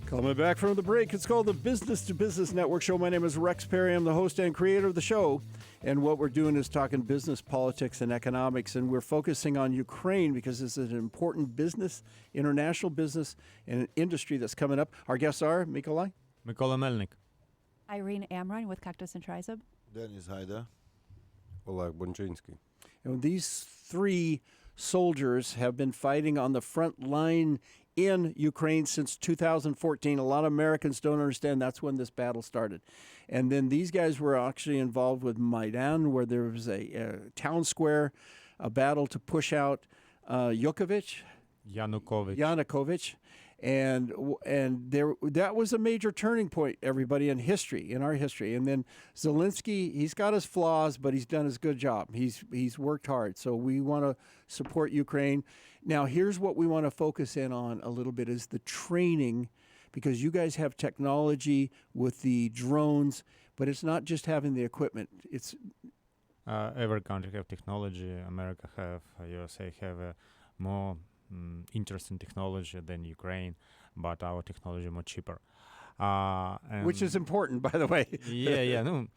Coming back from the break, it's called the Business to Business Network Show. My name is Rex Perry. I'm the host and creator of the show. And what we're doing is talking business, politics, and economics. And we're focusing on Ukraine because this is an important business, international business, and an industry that's coming up. Our guests are Mykola Melnik. Irene Amrine with Cactus and Trizub. Denis Haida. Oleg Bonchinsky. And these three soldiers have been fighting on the front line in Ukraine since 2014. A lot of Americans don't understand that's when this battle started. And then these guys were actually involved with Maidan, where there was a town square, a battle to push out Yanukovych. And there, that was a major turning point, everybody, in our history. And then Zelensky, he's got his flaws, but he's done his good job. He's worked hard. So we want to support Ukraine. Now, here's what we want to focus in on a little bit is the training, because you guys have technology with the drones, but it's not just having the equipment. It's Every country have technology. America have, USA have a more interesting technology than Ukraine, but our technology more cheaper. Which is important, by the way. No,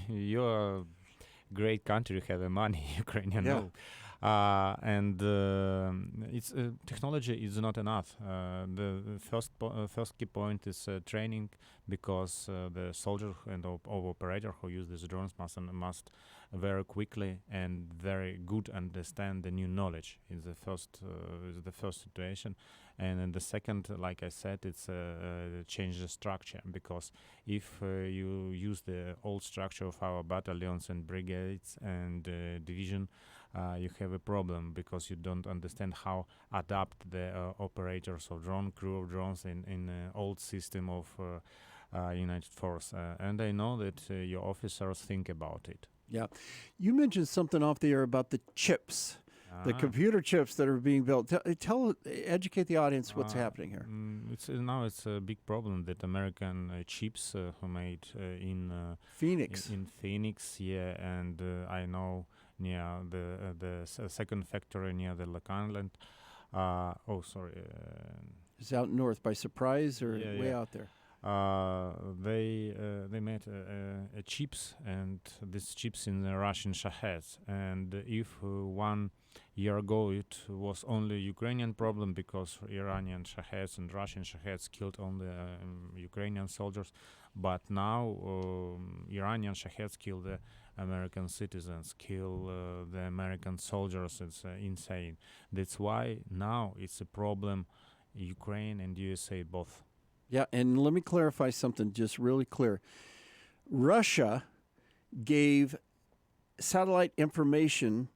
you're a great country, have the money, Ukrainian. Yeah. No. It's technology is not enough. The first key point is training, because the soldier and operator who use these drones must very quickly and very good understand the new knowledge. Is the first situation, and then the second, like I said, it's change the structure, because if you use the old structure of our battalions and brigades and division, you have a problem, because you don't understand how adapt the operators of drone, crew of drones in old system of United Force. And I know that your officers think about it. Yeah. You mentioned something off the air about the chips, the computer chips that are being built. Educate the audience what's happening here. It's a big problem that American chips who made in Phoenix. In Phoenix, and I know near the second factory near the Lake Island. It's out north by Surprise or way out there. They made chips, and these chips in the Russian Shaheds. And if 1 year ago it was only Ukrainian problem, because Iranian Shaheds and Russian Shaheds killed only Ukrainian soldiers, but now Iranian Shaheds kill the American citizens, kill the American soldiers. It's insane. That's why now it's a problem, Ukraine and USA both. Yeah, and let me clarify something just really clear. Russia gave satellite information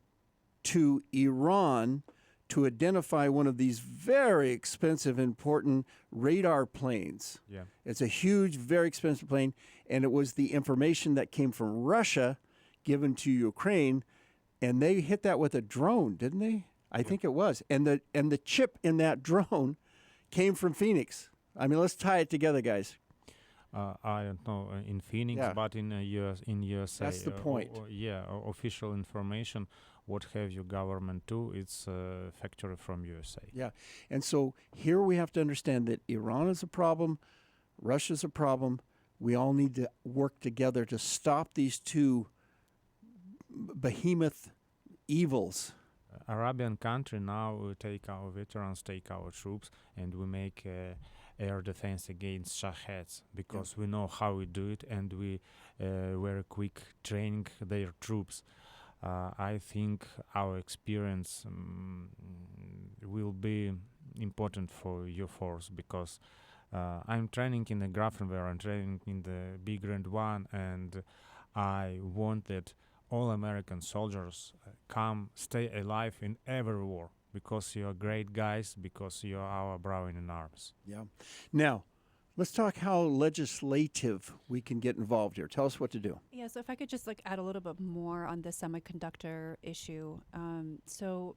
to Iran to identify one of these very expensive, important radar planes. Yeah. It's a huge, very expensive plane, and it was the information that came from Russia given to Ukraine, and they hit that with a drone, didn't they? I think it was. And the chip in that drone came from Phoenix. I mean, let's tie it together, guys. I don't know in Phoenix, but in USA. That's the point. Official information. What have your government do? It's a factory from USA. Yeah, and so here we have to understand that Iran is a problem, Russia's a problem. We all need to work together to stop these two behemoth evils. Arabian country now we take our veterans, take our troops, and we make air defense against Shaheds, because we know how we do it, and we very quick training their troops. I think our experience will be important for your force, because I'm training in the Grafenwehr, I'm training in the Big Grand One, and I want that all American soldiers come, stay alive in every war, because you're great guys, because you're our brethren in arms. Yeah. Now, let's talk how legislative we can get involved here. Tell us what to do. Yeah, so if I could just add a little bit more on the semiconductor issue. So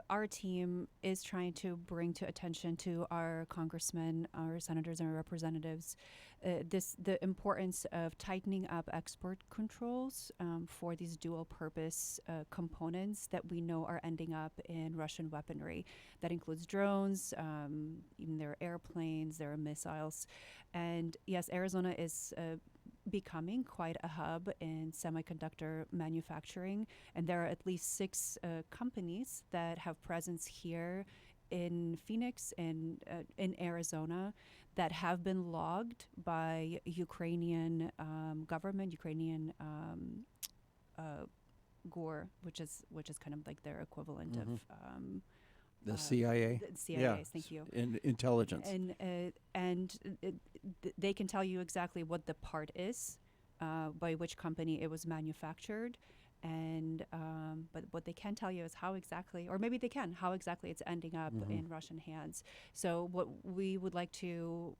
our team is trying to bring to attention to our congressmen, our senators, and our representatives the importance of tightening up export controls for these dual-purpose components that we know are ending up in Russian weaponry. That includes drones, even there are airplanes, there are missiles, and yes, Arizona is becoming quite a hub in semiconductor manufacturing, and there are at least 6 companies that have presence here in Phoenix and in Arizona that have been logged by Ukrainian government, Ukrainian GOR, which is kind of like their equivalent of The CIA. the CIA's. Yeah. Thank you. In intelligence. And they can tell you exactly what the part is, by which company it was manufactured, and but what they can tell you is how exactly, or maybe they can, how exactly it's ending up in Russian hands. So what we would like to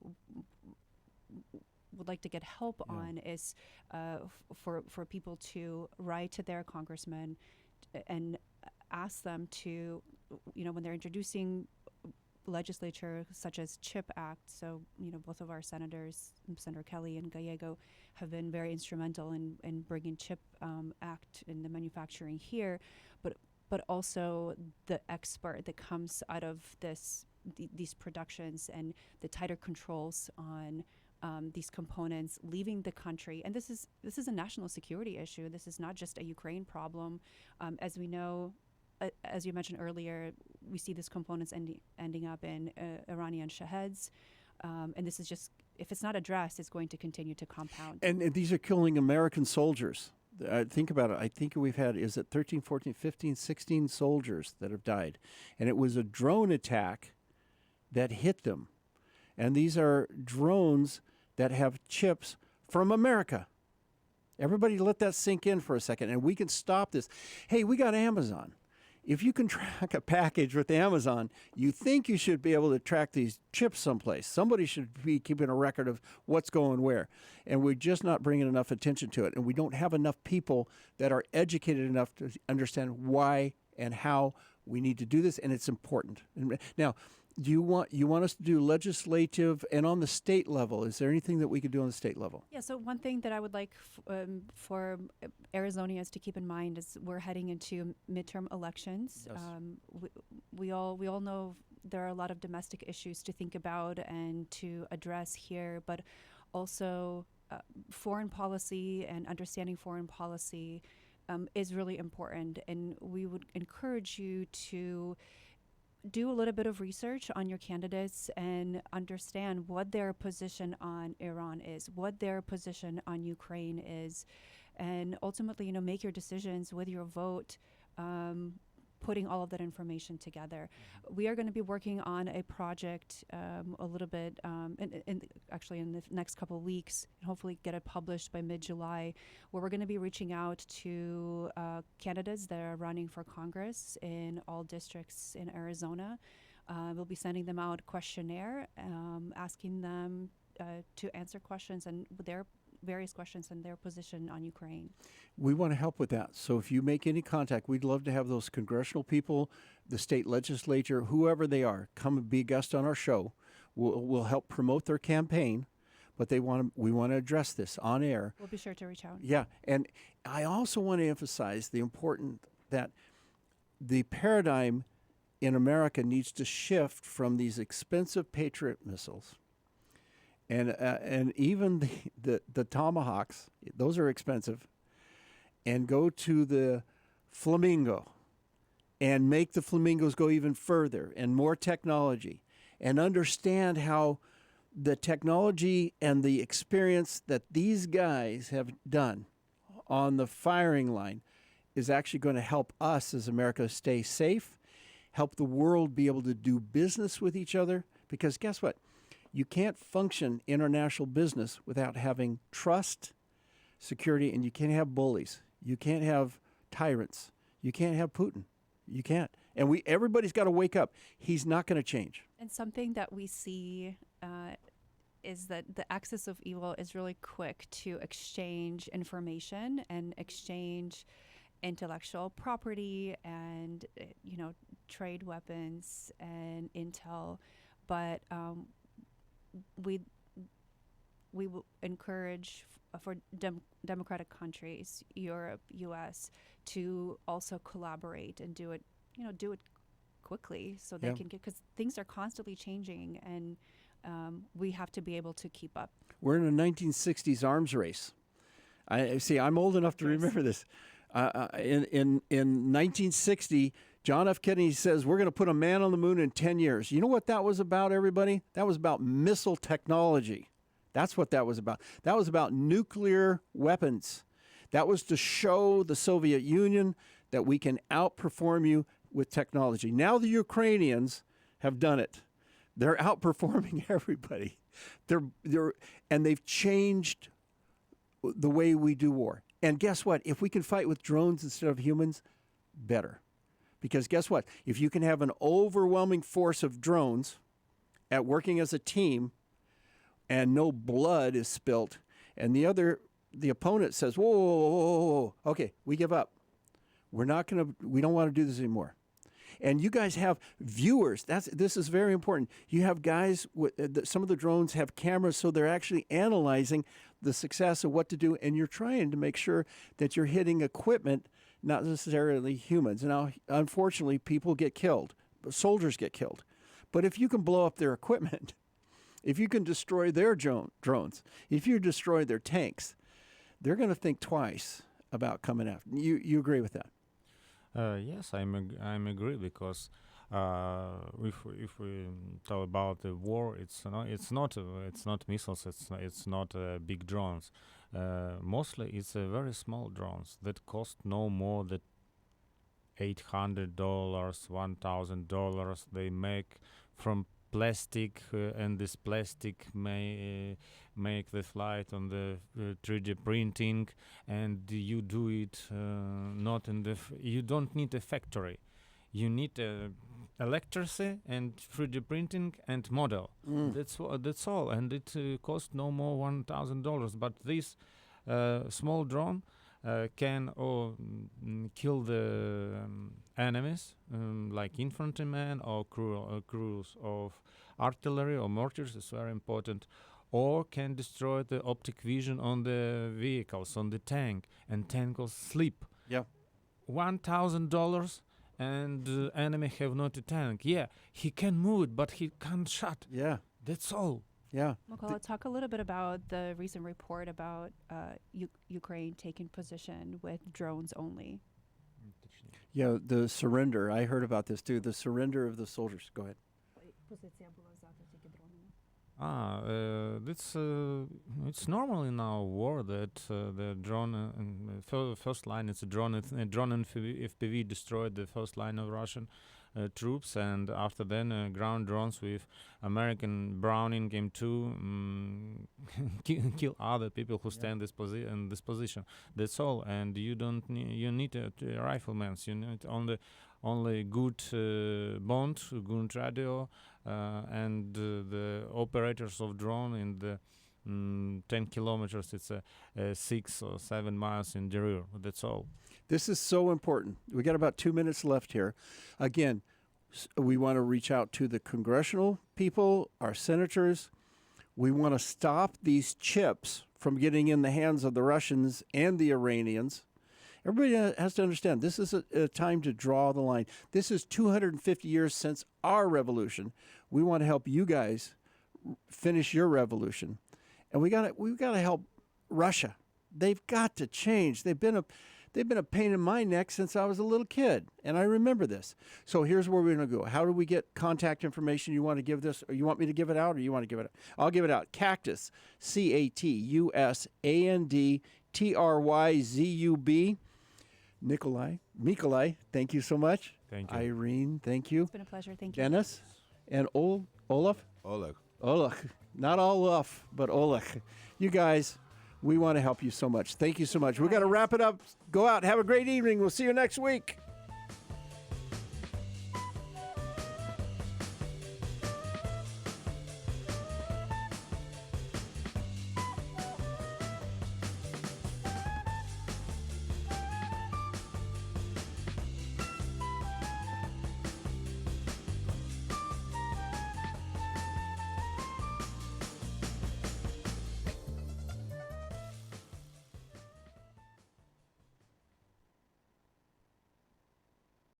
get help on is for people to write to their congressmen and ask them to, when they're introducing legislature such as CHIP Act. So, both of our senators, Senator Kelly and Gallego, have been very instrumental in bringing CHIP Act in the manufacturing here, but also the export that comes out of these productions and the tighter controls on these components leaving the country. And this is a national security issue. This is not just a Ukraine problem. As we know, as you mentioned earlier, we see these components ending up in Iranian shaheds. And this is just, if it's not addressed, it's going to continue to compound. And these are killing American soldiers. Think about it. I think we've had, 13, 14, 15, 16 soldiers that have died. And it was a drone attack that hit them. And these are drones that have chips from America. Everybody let that sink in for a second, and we can stop this. Hey, we got Amazon. If you can track a package with Amazon, you think you should be able to track these chips someplace. Somebody should be keeping a record of what's going where. And we're just not bringing enough attention to it. And we don't have enough people that are educated enough to understand why and how we need to do this, and it's important. Now, do you want us to do legislative and on the state level? Is there anything that we could do on the state level? Yeah, so one thing that I would like for Arizonians to keep in mind is we're heading into midterm elections. Yes. We all know there are a lot of domestic issues to think about and to address here, but also foreign policy and understanding foreign policy is really important. And we would encourage you to do a little bit of research on your candidates and understand what their position on Iran is, what their position on Ukraine is, and ultimately, make your decisions with your vote, putting all of that information together. We are going to be working on a project a little bit, actually in the next couple of weeks, and hopefully get it published by mid-July, where we're going to be reaching out to candidates that are running for Congress in all districts in Arizona. We'll be sending them out a questionnaire, asking them to answer questions and their various questions and their position on Ukraine. We want to help with that. So if you make any contact, we'd love to have those congressional people, the state legislature, whoever they are, come and be a guest on our show. We'll help promote their campaign, but we want to address this on air. We'll be sure to reach out. Yeah, and I also want to emphasize the important that the paradigm in America needs to shift from these expensive Patriot missiles and even the Tomahawks, those are expensive, and go to the Flamingo and make the Flamingos go even further and more technology, and understand how the technology and the experience that these guys have done on the firing line is actually going to help us as America stay safe, help the world be able to do business with each other, because guess what? You can't function international business without having trust, security, and you can't have bullies. You can't have tyrants. You can't have Putin. You can't. And everybody's got to wake up. He's not going to change. And something that we see is that the axis of evil is really quick to exchange information and exchange intellectual property and trade weapons and intel, but we will encourage for democratic countries, Europe, U.S., to also collaborate and do it quickly so they can get, because things are constantly changing, and we have to be able to keep up. We're in a 1960s arms race. I see. I'm old enough to remember this. In 1960, John F. Kennedy says we're going to put a man on the moon in 10 years. You know what that was about, everybody? That was about missile technology. That's what that was about. That was about nuclear weapons. That was to show the Soviet Union that we can outperform you with technology. Now the Ukrainians have done it. They're outperforming everybody. And they've changed the way we do war. And guess what? If we can fight with drones instead of humans, better. Because guess what? If you can have an overwhelming force of drones at working as a team and no blood is spilt, and the opponent says, whoa, whoa, whoa, whoa, whoa. Okay, we give up. We don't want to do this anymore. And you guys have viewers. This is very important. You have guys, some of the drones have cameras, so they're actually analyzing the success of what to do, and you're trying to make sure that you're hitting equipment, not necessarily humans. Now, unfortunately, people get killed. Soldiers get killed. But if you can blow up their equipment, if you can destroy their drones, if you destroy their tanks, they're going to think twice about coming after. You agree with that? Yes, I'm agree, because if we talk about the war, it's not missiles, it's not big drones. Mostly, it's very small drones that cost no more than $800, $1,000. They make from plastic, and this plastic may make the flight on the 3D printing, and you do it not in the you don't need a factory. You need electricity and 3D printing and model. That's all, and it costs no more $1,000. But this small drone can kill the enemies, like infantrymen or crews of artillery or mortars. It's very important. Or can destroy the optic vision on the vehicles, on the tank, and tank will sleep. Yeah. $1,000, and the enemy have not a tank. Yeah, he can move it, but he can't shot. Yeah. That's all. Yeah. Mykola, talk a little bit about the recent report about Ukraine taking position with drones only. Yeah, the surrender. I heard about this too. The surrender of the soldiers. Go ahead. It's normal in our war that the drone, first line, it's a drone and FPV destroyed the first line of Russian troops, and after then ground drones with American Browning M2 kill other people who stand in this position. That's all, and you don't you need riflemen. You need only good bond, good radio, and the operators of drone in the 10 kilometers. It's 6 or 7 miles in the rear. That's all. This is so important. We got about 2 minutes left here. Again, we want to reach out to the congressional people, our senators. We want to stop these chips from getting in the hands of the Russians and the Iranians. Everybody has to understand, this is a time to draw the line. This is 250 years since our revolution. We want to help you guys finish your revolution. And we've got to help Russia. They've got to change. They've been a pain in my neck since I was a little kid, and I remember this. So here's where we're going to go. How do we get contact information? You want to give this, or you want me to give it out, or you want to give it out? I'll give it out. Cactus, CATUSANDTRYZUB. Mikolai, thank you so much. Thank you. Irene, thank you. It's been a pleasure. Thank you. Dennis and Olaf. Oleg. Not Olaf, but Oleg. You guys, we want to help you so much. Thank you so much. We got to wrap it up. Go out. Have a great evening. We'll see you next week.